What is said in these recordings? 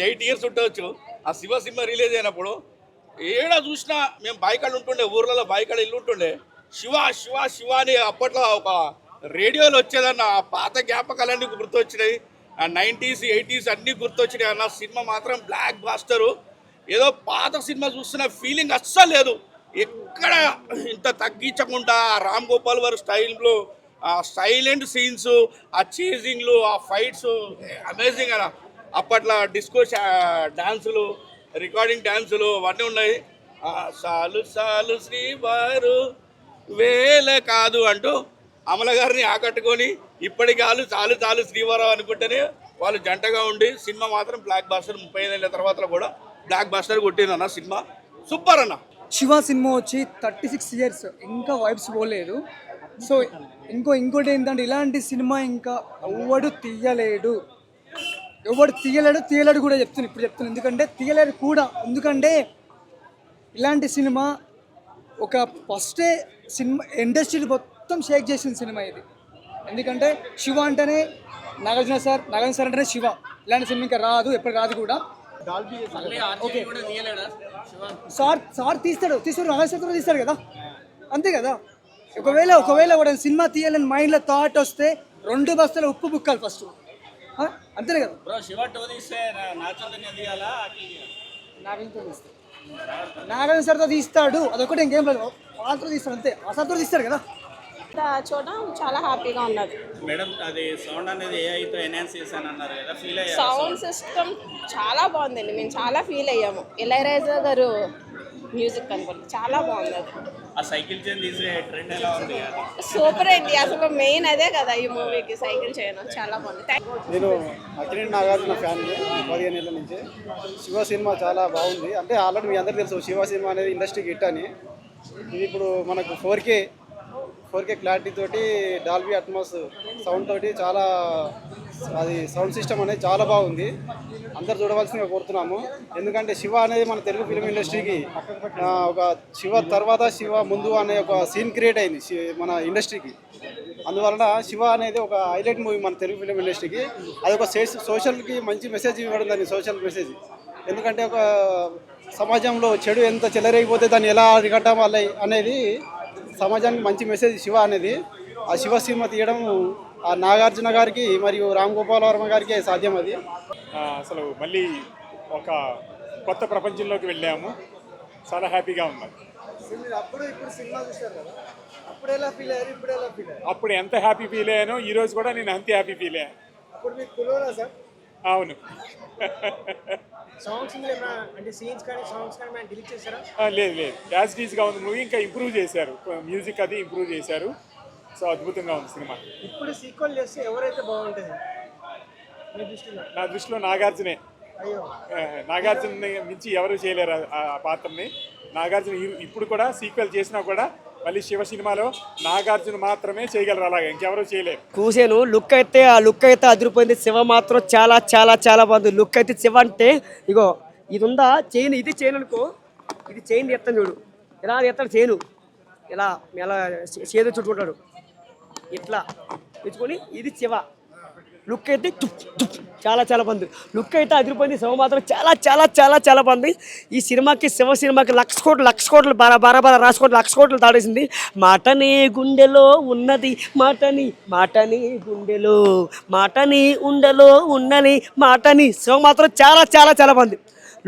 8 years ఉండవచ్చు. ఆ Shiva cinema release అయినప్పుడు ఏడా చూసినా మేము బాయికాడ ఉంటుండే, ఊర్లలో బాయికాడ ఇల్లు ఉంటుండే, శివ శివ శివ అని అప్పట్లో ఒక రేడియోలో వచ్చేదన్న. ఆ పాత జ్ఞాపకాలన్నీ గుర్తొచ్చినాయి. ఆ 90s 80s అన్నీ గుర్తొచ్చినాయి అన్న. సినిమా మాత్రం బ్లాక్ బాస్టరు. ఏదో పాత సినిమా చూస్తున్న ఫీలింగ్ అస్సలు లేదు. ఎక్కడ ఇంత తగ్గించకుండా రామ్ గోపాల్ వారి స్టైల్లో ఆ సైలెంట్ సీన్స్, ఆ చేజింగ్లు, ఆ ఫైట్స్ అమేజింగ్ అన్న. అప్పట్లో డిస్కో డాన్సులు, రికార్డింగ్ డ్యాన్సులు అవన్నీ ఉన్నాయి. సాలు సాలు శ్రీవారు వేల కాదు అంటూ అమల గారిని ఆకట్టుకొని ఇప్పటికి వాళ్ళు చాలు చాలు శ్రీవారు అనుకుంటేనే వాళ్ళు జంటగా ఉండి సినిమా మాత్రం బ్లాక్ బాస్టర్. 35 ఏళ్ళ తర్వాత కూడా బ్లాక్ బాస్టర్ కొట్టిందన్న. సినిమా సూపర్ అన్న. శివ సినిమా వచ్చి 36 years ఇంకా వైబ్స్ పోలేదు. సో ఇంకోటి ఏంటంటే ఇలాంటి సినిమా ఇంకా ఎవడు తీయలేడు కూడా ఇప్పుడు చెప్తున్నాను. ఎందుకంటే తీయలేడు కూడా. ఎందుకంటే ఇలాంటి సినిమా ఒక ఫస్టే సినిమా ఇండస్ట్రీ మొత్తం షేక్ చేసిన సినిమా ఇది. ఎందుకంటే శివ అంటేనే నాగార్జున సార్ అంటేనే శివ. ఇలాంటి సినిమా ఇంకా రాదు, ఎప్పుడు రాదు కూడా. ఓకే సార్ తీస్తాడు నాగార్జున తీస్తాడు కదా, అంతే కదా. ఒకవేళ కూడా సినిమా తీయాలని మైండ్లో థాట్ వస్తే 2 బస్తాల ఉప్పు బుక్కాలి ఫస్ట్, అంతేనే కదా. నాగార్జున సార్తో తీస్తాడు, అదొకటి ఇంకేం లేదు. పాత్ర తీస్తాడు అంతే, ఆ సార్తో తీస్తాడు కదా. చూడడం చాలా హ్యాపీగా ఉన్నది మేడం. అది సౌండ్ అనేది ఏఐతో ఎన్హాన్స్ చేశాను అన్నారు కదా, ఫీల్ అయ్యారు? సౌండ్ సిస్టమ్ చాలా బాగుందండి, మేము చాలా ఫీల్ అయ్యాము. ఇళయరాజా గారు మ్యూజిక్ అనుకోండి, చాలా బాగుంది. అది ఆ సైకిల్ చైన్ తీసే ట్రెండ్ ఎలా ఉంది? సూపర్ అండి, అసలు మెయిన్ అదే కదా ఈ మూవీకి, సైకిల్ చేయడం చాలా బాగుంది. నేను అక్కినేని నాగార్జున ఫ్యాన్ని 15 ఏళ్ళ నుంచి. శివ సినిమా చాలా బాగుంది. అంటే ఆల్రెడీ మీ అందరికీ తెలుసు శివ సినిమా అనేది ఇండస్ట్రీకి హిట్ అని. ఇది ఇప్పుడు మనకు 4K క్లారిటీ తోటి, డాల్బీ అట్మాస్ సౌండ్ తోటి చాలా, అది సౌండ్ సిస్టమ్ అనేది చాలా బాగుంది. అందరు చూడవలసిందిగా కోరుతున్నాము. ఎందుకంటే శివ అనేది మన తెలుగు ఫిలిం ఇండస్ట్రీకి ఒక శివ తర్వాత శివ ముందు అనే ఒక సీన్ క్రియేట్ అయింది మన ఇండస్ట్రీకి. అందువలన శివ అనేది ఒక హైలైట్ మూవీ మన తెలుగు ఫిలిం ఇండస్ట్రీకి. అది ఒక సోషల్కి మంచి మెసేజ్ ఇవ్వడం, దాన్ని సోషల్ మెసేజ్. ఎందుకంటే ఒక సమాజంలో చెడు ఎంత చెలరైపోతే దాన్ని ఎలా అరికట్టాలి అనేది సమాజానికి మంచి మెసేజ్ శివ అనేది. ఆ శివ సినిమా తీయడం ఆ నాగార్జున గారికి మరియు రామ్ గోపాల్ వర్మ గారికి సాధ్యం. అది అసలు మళ్ళీ ఒక కొత్త ప్రపంచంలోకి వెళ్ళాము. చాలా హ్యాపీగా ఉన్నది. అప్పుడు ఎంత హ్యాపీ ఫీల్ అయ్యానో ఈరోజు కూడా నేను అంతే హ్యాపీ ఫీల్ అయ్యాను. అవును. లేదు యాజ్ టీజ్గా ఉంది మూవీ. ఇంకా ఇంప్రూవ్ చేశారు, మ్యూజిక్ అది ఇంప్రూవ్ చేశారు. సో అద్భుతంగా ఉంది సినిమా. ఇప్పుడు సీక్వెల్ చేస్తే ఎవరైతే బాగుంటుంది నా దృష్టిలో నాగార్జునే. నాగార్జున మించి ఎవరు చేయలేరు ఆ పాత్రని. నాగార్జున ఇప్పుడు కూడా సీక్వెల్ చేసినా కూడా మళ్ళీ శివ సినిమాలో నాగార్జున మాత్రమే చేయగలరు, అలాగే ఇంకెవరూ చేయలేరు. కూసాను లుక్ అయితే అదిరిపోయింది. శివ మాత్రం చాలా చాలా చాలా బాగుంది. లుక్ అయితే శివ అంటే ఇగో ఇది ఉందా చైన్, ఇది చైన్ అనుకో, ఇది చైన్ ఎత్తాను చూడు, ఎలా ఎత్తాడు చైను, ఎలా చేదు చుట్టుకుంటాడు ఇట్లా తెచ్చుకొని. ఇది శివ లుక్ అయితే చాలా చాలా బాగుంది. లుక్ అయితే అదిరిపోయింది. శివ మాత్రం చాలా చాలా చాలా చాలా బాగుంది. ఈ సినిమాకి శివ సినిమాకి లక్ష కోట్లు బారా రాసుకోట్లు లక్ష కోట్లు దాడేసింది. మాటని గుండెలో ఉన్నది, మాటని గుండెలో, మాటని ఉండలో ఉన్నది, మాటని. శివ మాత్రం చాలా చాలా చాలా బాగుంది.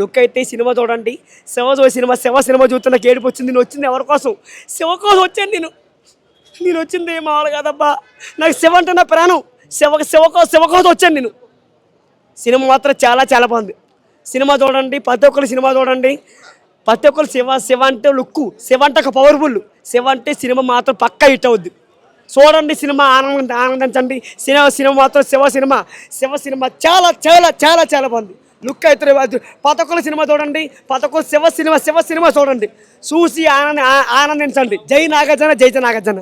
లుక్ అయితే సినిమా చూడండి. శివ సినిమా చూస్తున్న ఏడుపు వచ్చింది. నేను వచ్చింది ఎవరి కోసం? శివ కోసం వచ్చాను నేను వచ్చింది మామూలు కాదబ్బా. నాకు శివ అంటే నా ప్రాణం. శివ కోసం వచ్చాను నేను. సినిమా మాత్రం చాలా చాలా బాగుంది. సినిమా చూడండి, ప్రతి ఒక్కరు సినిమా చూడండి. ప్రతి ఒక్కరు శివ అంటే లుక్కు, శివ అంటే ఒక పవర్ఫుల్. శివ అంటే సినిమా మాత్రం పక్కా హిట్ అవుద్ది. చూడండి, సినిమా ఆనందించండి. సినిమా మాత్రం శివ సినిమా చాలా చాలా చాలా చాలా బాగుంది. లుక్ అయితే ప్రతి ఒక్కరు సినిమా చూడండి. ప్రతి ఒక్కరు శివ సినిమా చూడండి. చూసి ఆనందించండి. జై నాగార్జున.